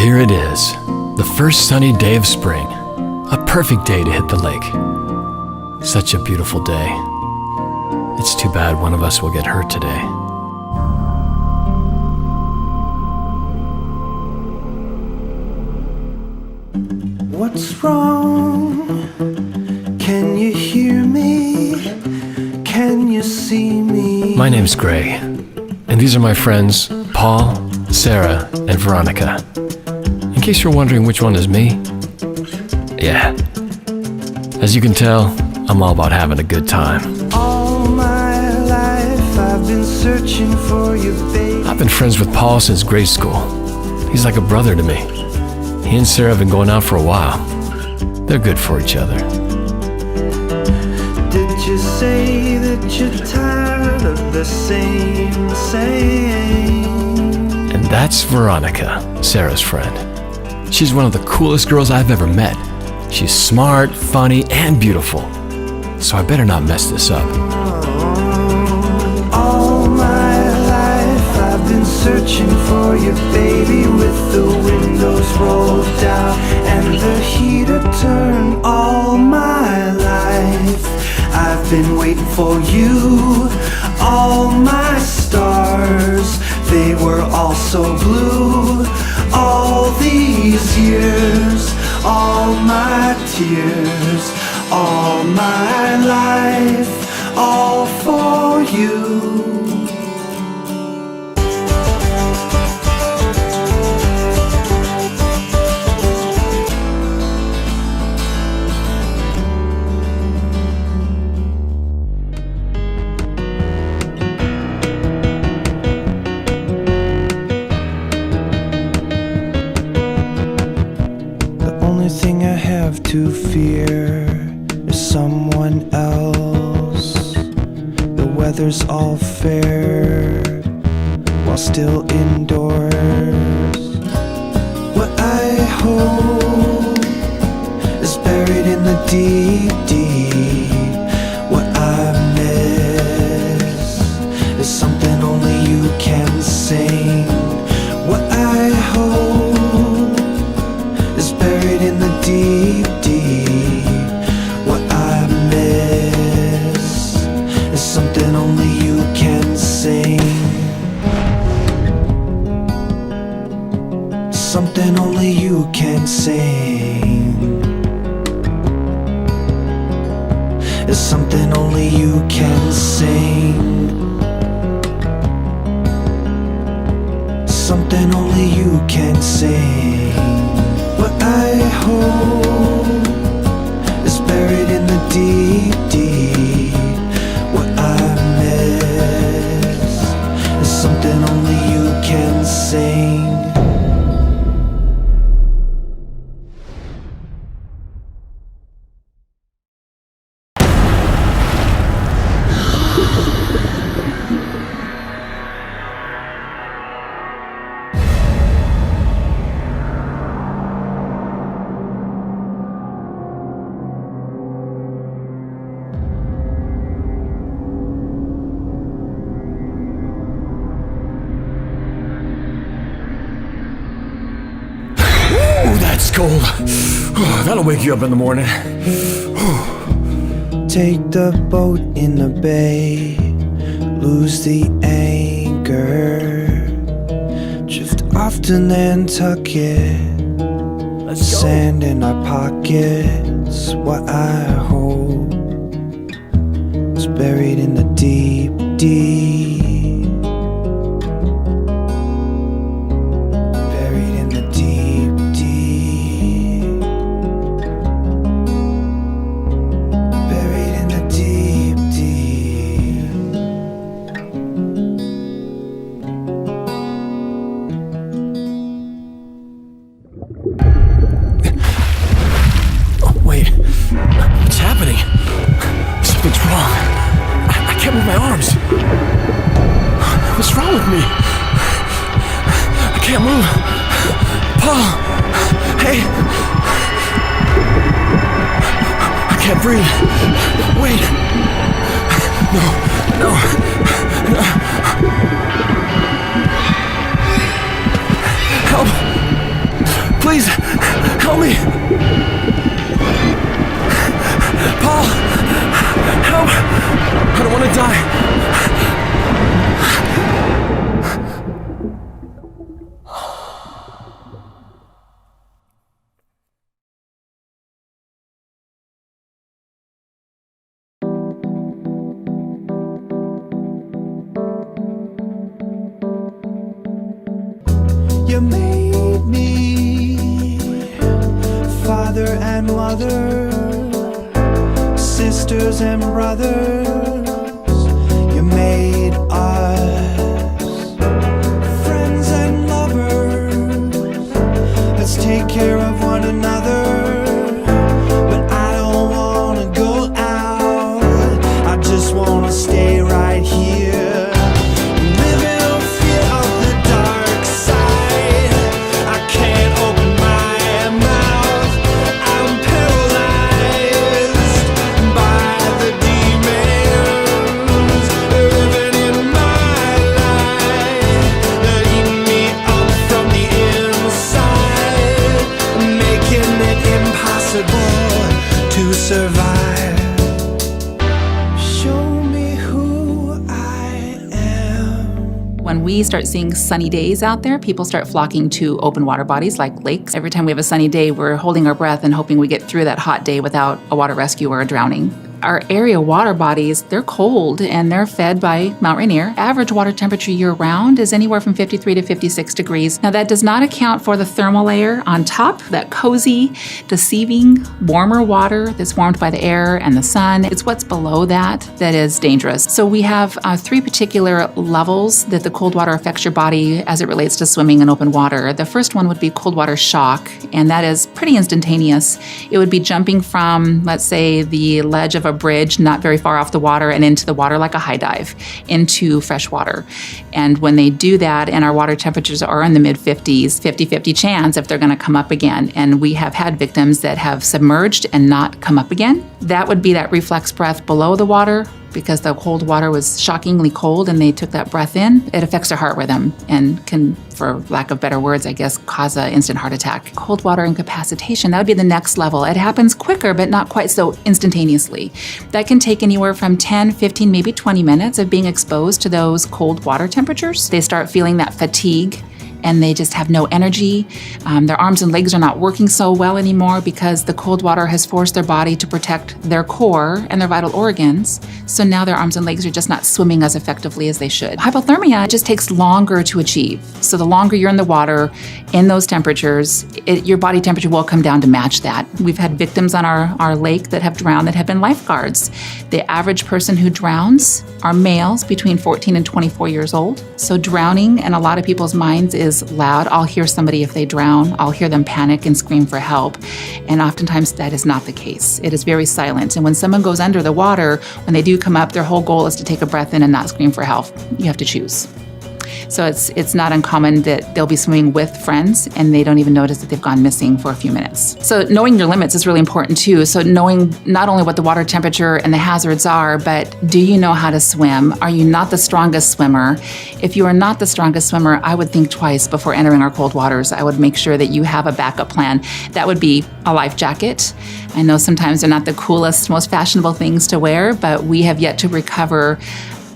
here it is, the first sunny day of spring. A perfect day to hit the lake. Such a beautiful day. It's too bad one of us will get hurt today. What's wrong? Can you hear me? Can you see me? My name's Gray, and these are my friends, Paul, Sarah, and Veronica. In case you're wondering which one is me, yeah. As you can tell, I'm all about having a good time. All my life I've been searching for you, baby. I've been friends with Paul since grade school. He's like a brother to me. He and Sarah have been going out for a while. They're good for each other. Did you say that you're tired of the same? And that's Veronica, Sarah's friend. She's one of the coolest girls I've ever met. She's smart, funny, and beautiful. So I better not mess this up. All my life I've been searching for you, baby, with the windows rolled down and the heater turned. All my life I've been waiting for you. All my stars, they were all so blue. All these years, all my tears, all my life, all for you. Thing I have to fear is someone else. The weather's all fair while still indoors. What I hope is buried in the deep, deep. What I miss is something only you can sing. What I hope is buried in the deep, deep. What I miss is something only you can sing. Something only you can sing. It's something only you can sing. Something only you can sing. What I hope is buried in the deep, deep. What I miss is something only you can sing. That's cold. That'll wake you up in the morning. Take the boat in the bay, lose the anchor, drift off to Nantucket. Let's go. Sand in our pockets. What I hope is buried in the deep, deep. Buried in the deep, deep. Buried in the deep, deep. Oh, wait. What's happening? Something's wrong. I can't move my arms. What's wrong with me? I can't move. Paul! Hey! I can't breathe. Wait! No, no, no. Help! Please, help me! Paul! Help! I don't want to die. You made me father and mother, sisters and brothers. You made us friends and lovers. Let's take care of one another. But I don't wanna go out, I just wanna stay right here. To survive. Show me who I am. When we start seeing sunny days out there, people start flocking to open water bodies like lakes. Every time we have a sunny day, we're holding our breath and hoping we get through that hot day without a water rescue or a drowning. Our area water bodies, they're cold and they're fed by Mount Rainier. Average water temperature year-round is anywhere from 53 to 56 degrees. Now that does not account for the thermal layer on top, that cozy, deceiving, warmer water that's warmed by the air and the sun. It's what's below that that is dangerous. So we have 3 particular levels that the cold water affects your body as it relates to swimming in open water. The first one would be cold water shock, and that is pretty instantaneous. It would be jumping from, let's say, the ledge of a bridge not very far off the water and into the water like a high dive into fresh water. And when they do that and our water temperatures are in the mid-50s, 50-50 chance if they're going to come up again. And we have had victims that have submerged and not come up again. That would be that reflex breath below the water, because the cold water was shockingly cold and they took that breath in. It affects their heart rhythm and can, for lack of better words, I guess, cause an instant heart attack. Cold water incapacitation, that would be the next level. It happens quicker, but not quite so instantaneously. That can take anywhere from 10, 15, maybe 20 minutes of being exposed to those cold water temperatures. They start feeling that fatigue, and they just have no energy. Their arms and legs are not working so well anymore because the cold water has forced their body to protect their core and their vital organs. So now their arms and legs are just not swimming as effectively as they should. Hypothermia just takes longer to achieve. So the longer you're in the water in those temperatures, your body temperature will come down to match that. We've had victims on our lake that have drowned that have been lifeguards. The average person who drowns are males between 14 and 24 years old. So drowning in a lot of people's minds is loud. I'll hear somebody if they drown. I'll hear them panic and scream for help. And oftentimes that is not the case. It is very silent. And when someone goes under the water, when they do come up, their whole goal is to take a breath in and not scream for help. You have to choose. So it's not uncommon that they'll be swimming with friends and they don't even notice that they've gone missing for a few minutes. So knowing your limits is really important too. So knowing not only what the water temperature and the hazards are, but do you know how to swim? Are you not the strongest swimmer? If you are not the strongest swimmer, I would think twice before entering our cold waters. I would make sure that you have a backup plan. That would be a life jacket. I know sometimes they're not the coolest, most fashionable things to wear, but we have yet to recover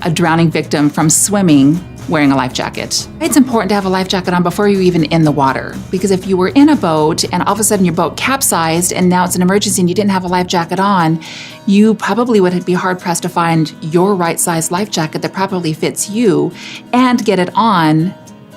a drowning victim from swimming wearing a life jacket. It's important to have a life jacket on before you're even in the water, because if you were in a boat and all of a sudden your boat capsized and now it's an emergency and you didn't have a life jacket on, you probably would be hard pressed to find your right size life jacket that properly fits you and get it on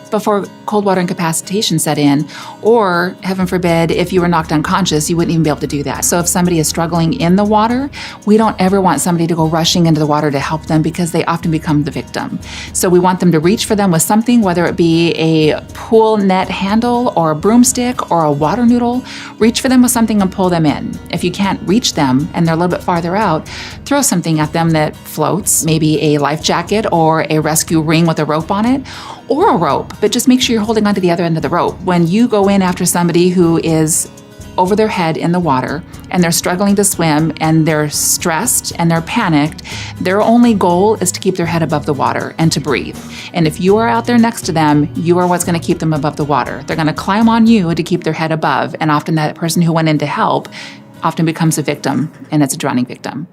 before cold water incapacitation set in, or heaven forbid, if you were knocked unconscious, you wouldn't even be able to do that. So if somebody is struggling in the water, we don't ever want somebody to go rushing into the water to help them because they often become the victim. So we want them to reach for them with something, whether it be a pool net handle or a broomstick or a water noodle. Reach for them with something and pull them in. If you can't reach them and they're a little bit farther out, throw something at them that floats, maybe a life jacket or a rescue ring with a rope on it, or a rope, but just make sure you're holding onto the other end of the rope. When you go in after somebody who is over their head in the water and they're struggling to swim and they're stressed and they're panicked, their only goal is to keep their head above the water and to breathe. And if you are out there next to them, you are what's going to keep them above the water. They're going to climb on you to keep their head above, and often that person who went in to help often becomes a victim, and it's a drowning victim.